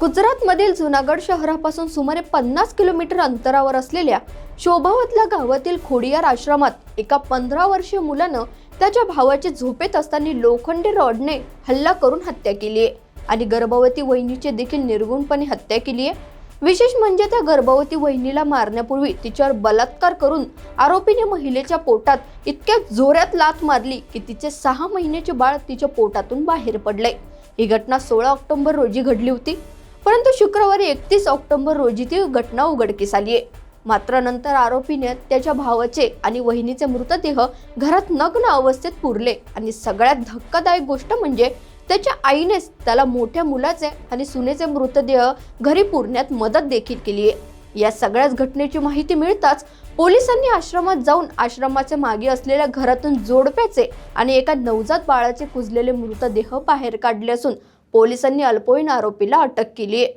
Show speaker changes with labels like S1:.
S1: गुजरातमधील जुनागड शहरापासून सुमारे 50 किलोमीटर अंतरावर असलेल्या शोभावतल्या गावातील खोडियार आश्रमात एका 15 वर्षीय मुलानं त्याच्या भावाची झोपेत असताना लोखंडी रॉडने हल्ला करून हत्या केली आहे आणि गर्भवती वहिनीची देखील निर्गुणपणे हत्या केली आहे। विशेष म्हणजे त्या गर्भवती वहिनीला मारण्यापूर्वी तिच्यावर बलात्कार करून आरोपीने महिलेच्या पोटात इतक्या जोरात लाथ मारली की तिचे 6 महिन्याचे बाळ तिच्या पोटातून बाहेर पडले। ही घटना 16 ऑक्टोबर रोजी घडली होती, परंतु शुक्रवारी 31 ऑक्टोबर रोजी ती घटना उघडकीस आली आहे। मात्र नंतर आरोपीने त्याच्या भावाचे आणि वहिनीचे मृतदेह घरात नग्न अवस्थेत पुरले आणि सगळ्यात धक्कादायक गोष्ट म्हणजे त्याच्या आईनेच त्याला मोठ्या मुलाचे आणि सुनेचे मृतदेह घरी पुरण्यात मदत देखील केली आहे। या सगळ्याच घटनेची माहिती मिळताच पोलिसांनी आश्रमात जाऊन आश्रमाच्या मागे असलेल्या घरातून जोडप्याचे आणि एका नवजात बाळाचे कुजलेले मृतदेह बाहेर काढले असून पोलिसांनी अल्पवयीन आरोपीला अटक केली आहे।